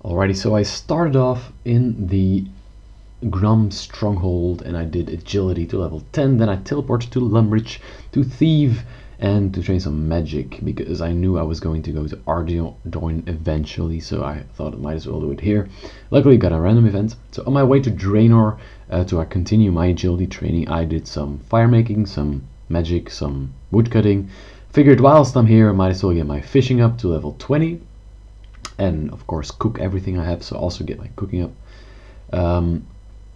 Alrighty, so I started off in the Grum Stronghold and I did Agility to level 10, then I teleported to Lumbridge to Thieve and to train some magic because I knew I was going to go to Ardoin eventually, so I thought I might as well do it here. Luckily got a random event. So on my way to Draenor to continue my agility training, I did some fire making, some magic, some wood cutting. Figured whilst I'm here I might as well get my fishing up to level 20 and of course cook everything I have, so also get my cooking up.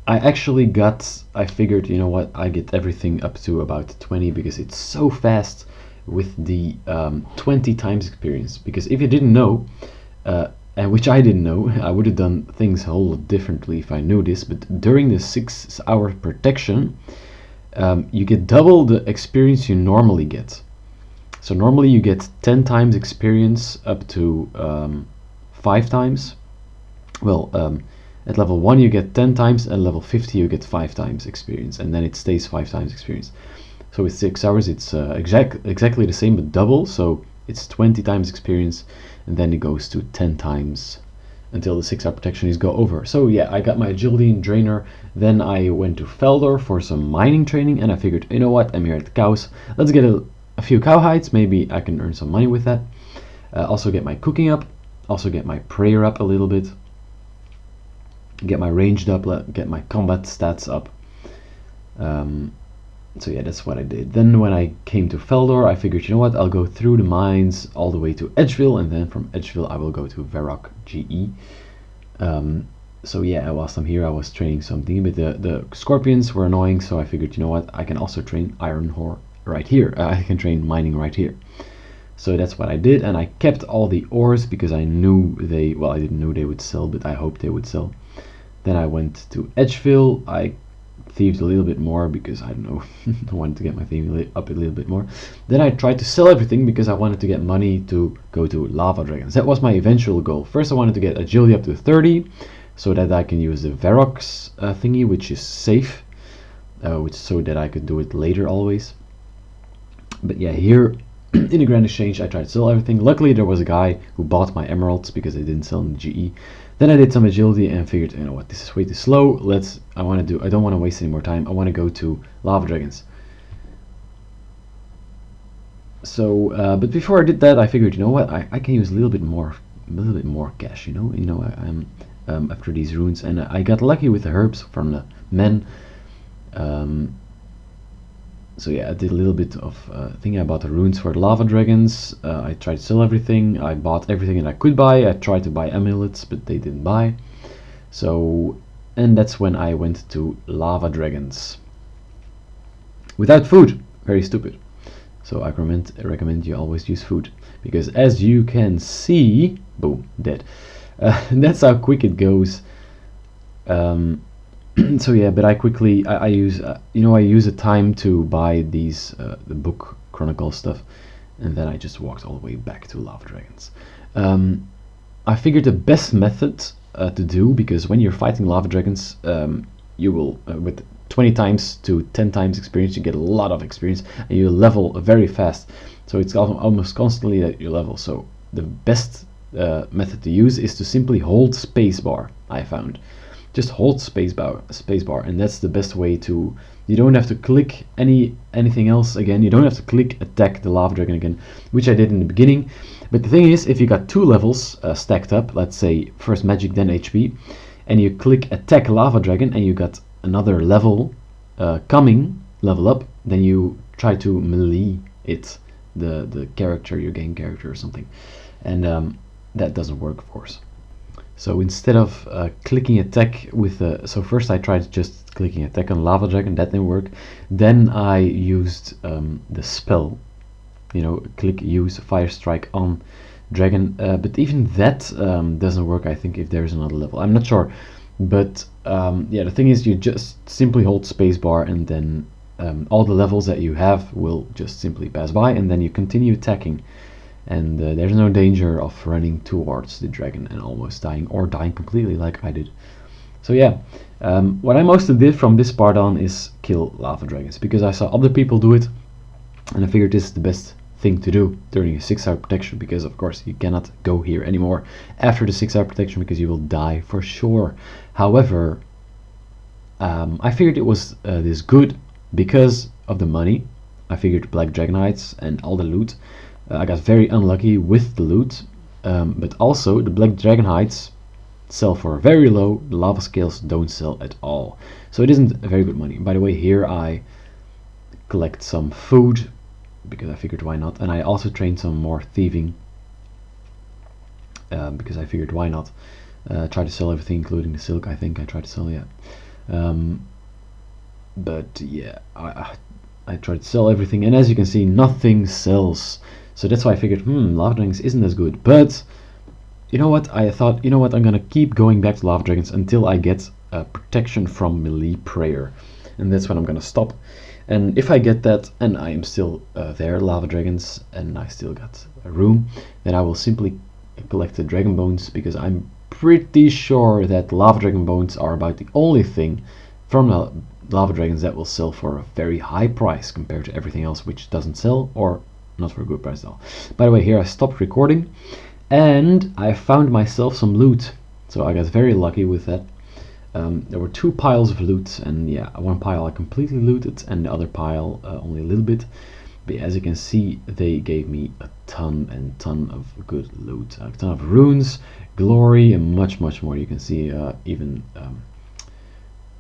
I figured, you know what, I get everything up to about 20 because it's so fast with the 20 times experience. Because if you didn't know, and which I didn't know, I would have done things a whole lot differently if I knew this, but during the 6-hour protection, you get double the experience you normally get. So normally you get 10 times experience up to 5 times. Well, at level 1 you get 10 times, and level 50 you get 5 times experience, and then it stays 5 times experience. So with 6 hours it's exactly the same but double, so it's 20 times experience, and then it goes to 10 times until the 6-hour protection is go over. So yeah, I got my agility in Draenor, then I went to Feldor for some mining training, and I figured, you know what, I'm here at the cows, let's get a few cow hides, maybe I can earn some money with that. Also get my cooking up, also get my prayer up a little bit, get my ranged up, get my combat stats up. So yeah, that's what I did. Then when I came to Feldor, I figured, you know what, I'll go through the mines all the way to Edgeville, and then from Edgeville I will go to Varrock GE. So yeah, whilst I'm here I was training something, but the scorpions were annoying, so I figured, you know what, I can also train iron ore right here. I can train mining right here. So that's what I did, and I kept all the ores because I knew they, well, I didn't know they would sell, but I hoped they would sell. Then I went to Edgeville. I thieved a little bit more because, I don't know, I wanted to get my thieving up a little bit more. Then I tried to sell everything because I wanted to get money to go to Lava Dragons. That was my eventual goal. First I wanted to get agility up to 30 so that I can use the Varrock's thingy, which is safe, so that I could do it later always. But yeah, here in the Grand Exchange I tried to sell everything. Luckily there was a guy who bought my emeralds because they didn't sell in the GE. Then I did some agility and figured, you know what, this is way too slow. I don't want to waste any more time. I want to go to Lava Dragons. So, but before I did that, I figured, you know what, I can use a little bit more cash. I'm after these runes, and I got lucky with the herbs from the men. So yeah, I did a little bit of thinking about the runes for the Lava Dragons. I tried to sell everything. I bought everything that I could buy. I tried to buy amulets, but they didn't buy. So, and that's when I went to Lava Dragons. Without food. Very stupid. So I recommend you always use food. Because as you can see, boom, dead. That's how quick it goes. So yeah, but I use a time to buy these the book chronicle stuff, and then I just walked all the way back to Lava Dragons. I figured the best method to do, because when you're fighting Lava Dragons, you will with 20 times to 10 times experience, you get a lot of experience, and you level very fast. So it's almost constantly that you level. So the best method to use is to simply hold spacebar. I found. Just hold spacebar, and that's the best way to. You don't have to click anything else again. You don't have to click attack the Lava Dragon again, which I did in the beginning. But the thing is, if you got 2 levels stacked up, let's say first magic then HP, and you click attack Lava Dragon, and you got another level level up, then you try to melee it, the character, your game character or something, and that doesn't work, of course. So instead of clicking attack with so first I tried just clicking attack on Lava Dragon, that didn't work. Then I used the spell, click use Fire Strike on Dragon, but even that doesn't work, I think, if there's another level. I'm not sure, but yeah, the thing is, you just simply hold spacebar, and then all the levels that you have will just simply pass by, and then you continue attacking. And there's no danger of running towards the dragon and almost dying, or dying completely like I did. So yeah, what I mostly did from this part on is kill Lava Dragons, because I saw other people do it, and I figured this is the best thing to do during a 6-hour protection, because of course you cannot go here anymore after the 6-hour protection because you will die for sure. However, I figured it was this good because of the money. I figured Black Dragonites and all the loot. I got very unlucky with the loot, but also the Black Dragonites sell for very low, the lava scales don't sell at all. So it isn't very good money. By the way, here I collect some food because I figured why not, and I also trained some more thieving because I figured why not. Try to sell everything including the silk. I think I tried to sell, yeah. But yeah, I tried to sell everything, and as you can see, nothing sells. So that's why I figured, Lava Dragons isn't as good. But you know what? I thought, you know what? I'm gonna keep going back to Lava Dragons until I get protection from melee prayer, and that's when I'm gonna stop. And if I get that, and I am still there, Lava Dragons, and I still got a room, then I will simply collect the Dragon Bones, because I'm pretty sure that Lava Dragon Bones are about the only thing from Lava Dragons that will sell for a very high price compared to everything else which doesn't sell, or not for a good price at all. By the way, here I stopped recording, and I found myself some loot, so I got very lucky with that. There were 2 piles of loot, and yeah, one pile I completely looted and the other pile only a little bit. But as you can see, they gave me a ton and ton of good loot, a ton of runes, glory, and much more. You can see even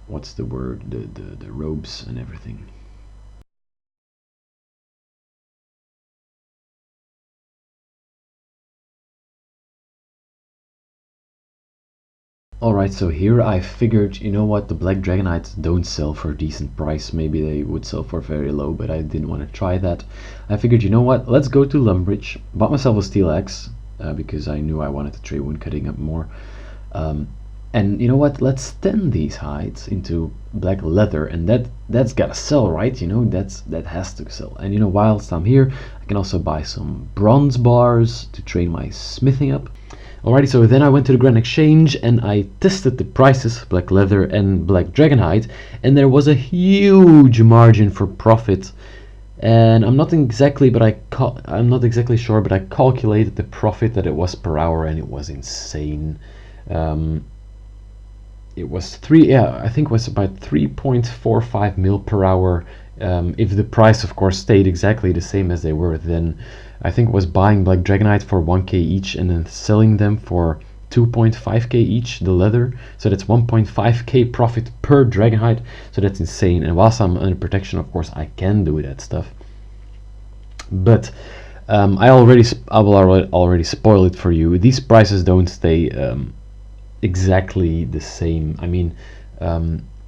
what's the word, the robes and everything. Alright, so here I figured, you know what, the Black Dragonites don't sell for a decent price. Maybe they would sell for very low, but I didn't want to try that. I figured, you know what, let's go to Lumbridge. Bought myself a steel axe because I knew I wanted to trade wood cutting up more. And you know what, let's tan these hides into black leather, and that's gotta sell, right? You know, that has to sell. And you know, whilst I'm here, I can also buy some bronze bars to train my smithing up. Alrighty, so then I went to the Grand Exchange and I tested the prices, black leather and black dragonhide, and there was a huge margin for profit. And I'm not exactly sure, but I calculated the profit that it was per hour, and it was insane. It was I think it was about 3.45 mil per hour. If the price, of course, stayed exactly the same as they were, then I think it was buying Black Dragonite for 1k each and then selling them for 2.5k each, the leather. So that's 1.5k profit per Dragonite. So that's insane. And whilst I'm under protection, of course, I can do that stuff. But I will already spoil it for you. These prices don't stay exactly the same. I mean,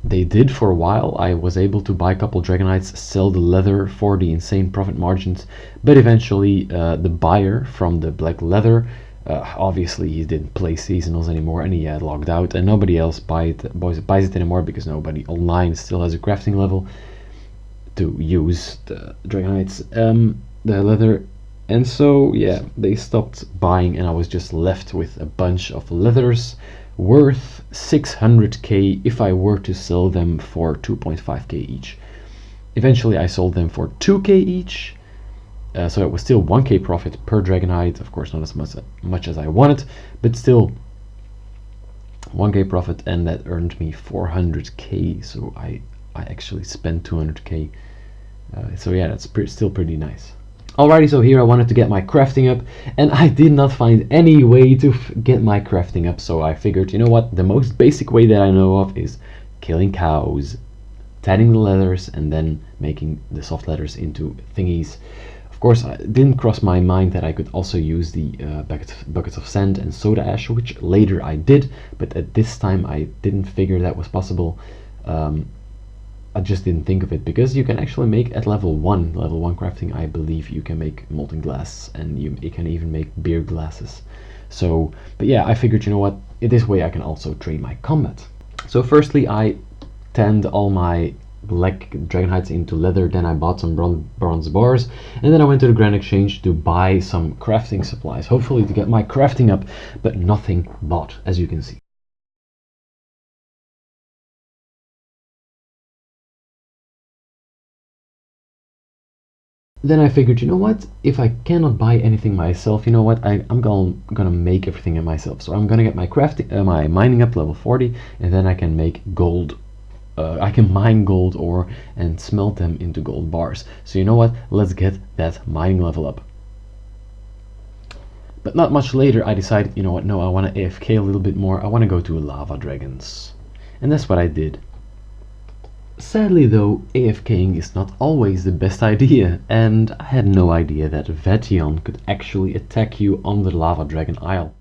they did for a while. I was able to buy a couple Dragonites, sell the leather for the insane profit margins, but eventually the buyer from the black leather, obviously he didn't play seasonals anymore, and he had logged out, and nobody else buys it anymore because nobody online still has a crafting level to use the Dragonites, the leather. And so yeah, they stopped buying, and I was just left with a bunch of leathers worth 600k if I were to sell them for 2.5k each. Eventually I sold them for 2k each, so it was still 1k profit per Dragonite. Of course, not as much as I wanted, but still 1k profit, and that earned me 400k. So I actually spent 200k. So yeah, that's still pretty nice. Alrighty, so here I wanted to get my crafting up, and I did not find any way to get my crafting up, so I figured, you know what, the most basic way that I know of is killing cows, tanning the leathers, and then making the soft leathers into thingies. Of course, it didn't cross my mind that I could also use the buckets of sand and soda ash, which later I did, but at this time I didn't figure that was possible. I just didn't think of it, because you can actually make at level 1 crafting, I believe you can make molten glass, and you can even make beer glasses. So, but yeah, I figured, you know what, this way I can also train my combat. So firstly I tanned all my black Dragonhides into leather, then I bought some bronze bars, and then I went to the Grand Exchange to buy some crafting supplies, hopefully to get my crafting up, but nothing bought, as you can see. Then I figured, you know what, if I cannot buy anything myself, you know what, I'm gonna make everything myself. So I'm gonna get my my mining up level 40, and then I can make gold. I can mine gold ore and smelt them into gold bars. So you know what, let's get that mining level up. But not much later, I decided, you know what, no, I want to AFK a little bit more. I want to go to lava dragons. And that's what I did. Sadly though, AFKing is not always the best idea, and I had no idea that Vation could actually attack you on the Lava Dragon Isle.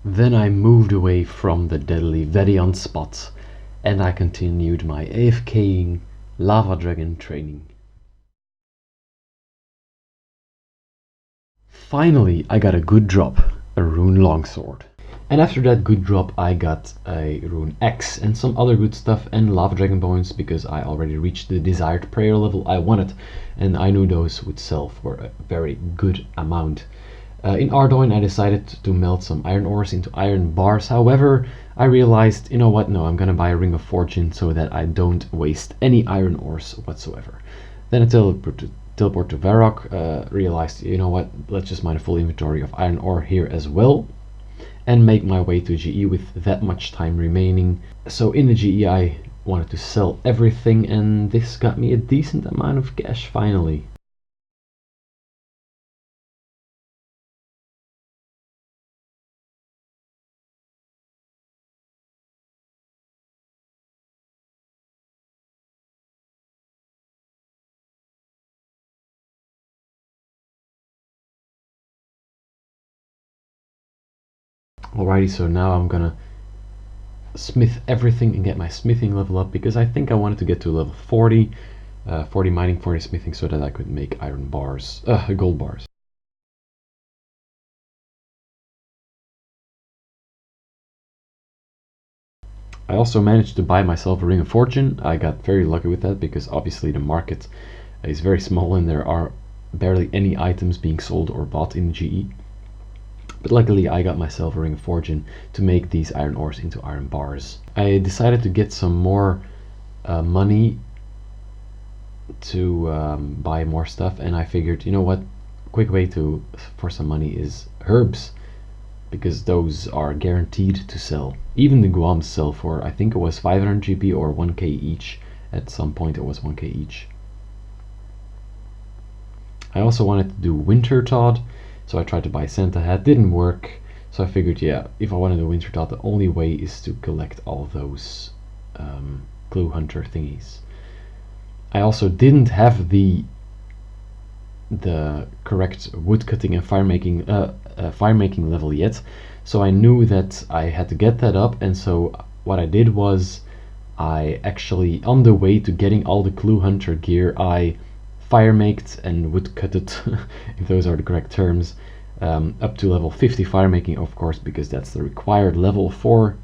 Then I moved away from the deadly Vation spot, and I continued my AFKing Lava Dragon training. Finally, I got a good drop, a rune longsword. And after that good drop, I got a rune X and some other good stuff and lava dragon bones because I already reached the desired prayer level I wanted, and I knew those would sell for a very good amount. In Ardoin, I decided to melt some iron ores into iron bars. However, I realized, you know what, no, I'm gonna buy a ring of fortune so that I don't waste any iron ores whatsoever. Then I teleport to Varrock, realized, you know what, let's just mine a full inventory of iron ore here as well, and make my way to GE with that much time remaining. So in the GE I wanted to sell everything, and this got me a decent amount of cash finally. Alrighty, so now I'm gonna smith everything and get my smithing level up, because I think I wanted to get to level 40, 40 mining, 40 smithing, so that I could make iron bars, gold bars. I also managed to buy myself a ring of fortune. I got very lucky with that because obviously the market is very small and there are barely any items being sold or bought in GE. But luckily I got myself a ring of fortune to make these iron ores into iron bars. I decided to get some more money to buy more stuff, and I figured, you know what, quick way for some money is herbs, because those are guaranteed to sell. Even the Guams sell for, I think it was 500 GP or 1k each. At some point it was 1k each. I also wanted to do Winter Todd, so I tried to buy Santa hat, didn't work. So I figured, yeah, if I want to do Winter Todd, the only way is to collect all those clue hunter thingies. I also didn't have the correct woodcutting and fire making level yet, so I knew that I had to get that up. And so what I did was, I actually, on the way to getting all the clue hunter gear, I fire maked and woodcutted if those are the correct terms, up to level 50 fire making, of course, because that's the required level for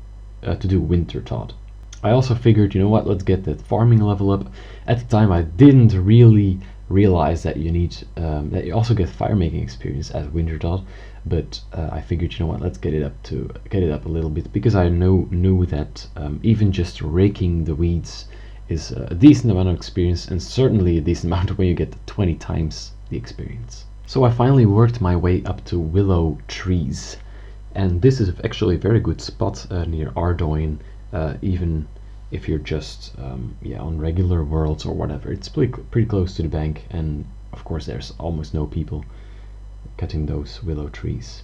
to do Winter Todd. I also figured, you know what, let's get that farming level up. At the time I didn't really realize that you need that you also get fire making experience as Winter Todd, but I figured, you know what, let's get it up a little bit, because I knew that even just raking the weeds is a decent amount of experience, and certainly a decent amount when you get 20 times the experience. So I finally worked my way up to willow trees, and this is actually a very good spot near Ardoin, even if you're just on regular worlds or whatever. It's pretty close to the bank, and of course there's almost no people cutting those willow trees.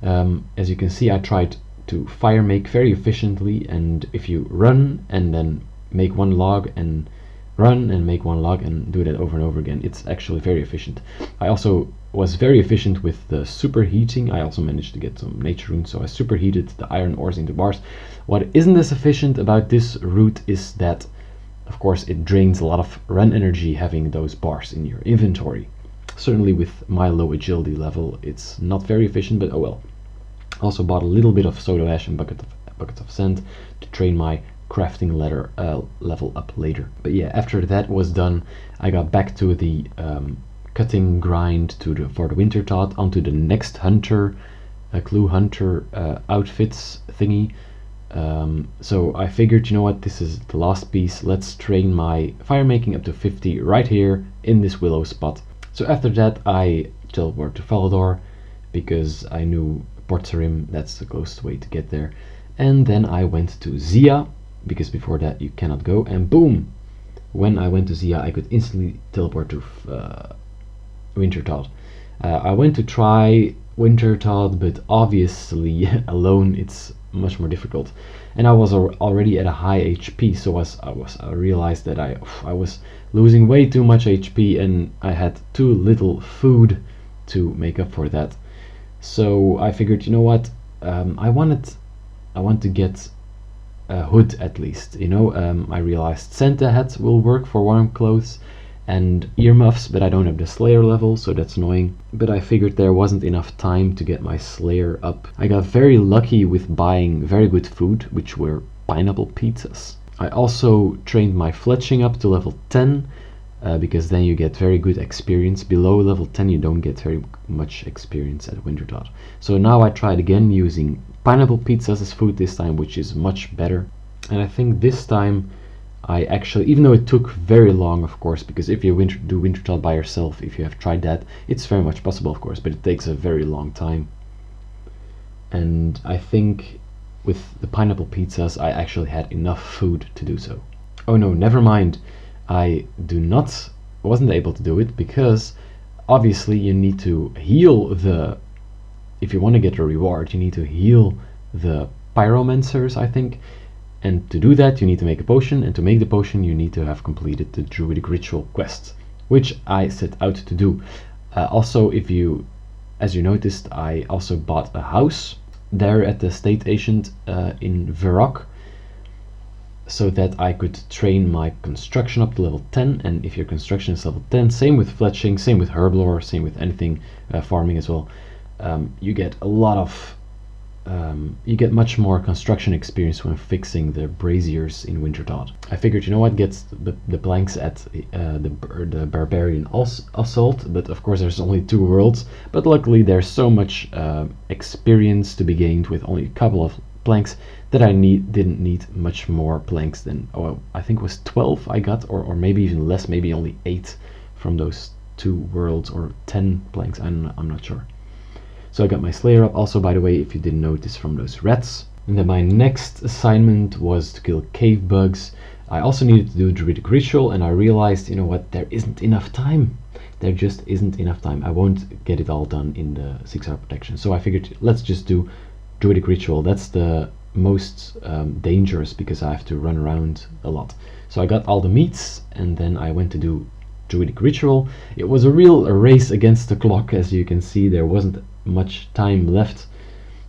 As you can see, I tried to fire make very efficiently, and if you run and then make one log and run and make one log and do that over and over again, it's actually very efficient. I also was very efficient with the superheating. I also managed to get some nature runes, so I superheated the iron ores into bars. What isn't as efficient about this route is that, of course, it drains a lot of run energy having those bars in your inventory. Certainly with my low agility level, it's not very efficient, but oh well. Also bought a little bit of soda ash and buckets of sand to train my crafting level up later. But yeah, after that was done, I got back to the cutting grind for the Winter Todd, onto the next hunter clue hunter outfits thingy. So I figured, you know what, this is the last piece. Let's train my fire making up to 50 right here in this willow spot. So after that I teleport to Falador because I knew Portsarim, that's the closest way to get there. And then I went to Zia because before that you cannot go, and boom! When I went to Zia I could instantly teleport to Wintertodt. I went to try Wintertodt, but obviously alone it's much more difficult, and I was already at a high HP, so I realized that I was losing way too much HP and I had too little food to make up for that. So I figured, you know what, I want to get a hood at least, you know. I realized Santa hats will work for warm clothes and earmuffs, but I don't have the Slayer level, so that's annoying. But I figured there wasn't enough time to get my Slayer up. I got very lucky with buying very good food, which were pineapple pizzas. I also trained my fletching up to level 10, because then you get very good experience. Below level 10 you don't get very much experience at Wintertodt. So now I tried again using pineapple pizzas as food this time, which is much better. And I think this time I actually, even though it took very long, of course, because if you do Wintertodt by yourself, if you have tried that, it's very much possible, of course, but it takes a very long time. And I think with the pineapple pizzas, I actually had enough food to do so. Oh no, never mind. I wasn't able to do it because obviously you need to heal if you want to get a reward, you need to heal the pyromancers, I think. And to do that you need to make a potion, and to make the potion you need to have completed the druidic ritual quest, which I set out to do. Also, as you noticed, I also bought a house there at the state agent in Verrock, so that I could train my construction up to level 10. And if your construction is level 10, same with fletching, same with herblore, same with anything, farming as well, you get a lot of you get much more construction experience when fixing the braziers in Wintertodt. I figured, you know what, get the planks at the Barbarian Assault, but of course there's only 2 worlds, but luckily there's so much experience to be gained with only a couple of planks that I didn't need much more planks than, I think it was 12 I got, or maybe even less, maybe only 8 from those 2 worlds, or 10 planks, I'm not sure. So I got my Slayer up, also by the way, if you didn't notice, from those rats. And then my next assignment was to kill cave bugs. I also needed to do Druidic Ritual, and I realized, you know what, there isn't enough time. There just isn't enough time. I won't get it all done in the 6-hour protection. So I figured, let's just do Druidic Ritual. That's the most dangerous because I have to run around a lot. So I got all the meats, and then I went to do Druidic Ritual. It was a real race against the clock, as you can see. There wasn't much time left,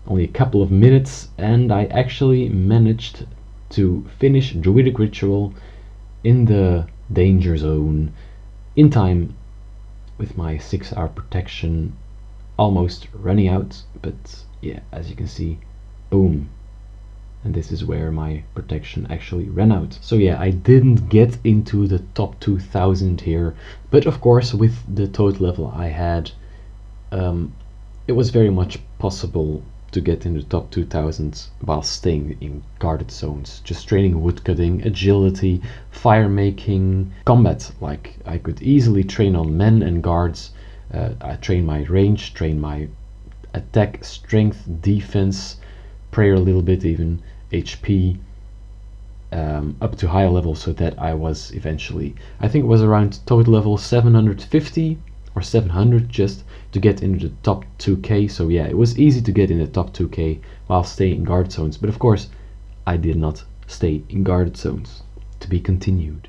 only a couple of minutes, and I actually managed to finish Druidic Ritual in the danger zone in time, with my 6-hour protection almost running out. But yeah, as you can see, boom, and this is where my protection actually ran out. So yeah, I didn't get into the top 2000 here, but of course with the total level I had, it was very much possible to get in the top 2000 while staying in guarded zones, just training woodcutting, agility, fire making, combat. Like, I could easily train on men and guards. I train my range, train my attack, strength, defense, prayer a little bit even, HP, up to higher levels, so that I was eventually, I think it was around total level 750 or 700 just to get into the top 2k. So yeah, it was easy to get in the top 2k while staying in guard zones, but of course I did not stay in guarded zones. To be continued.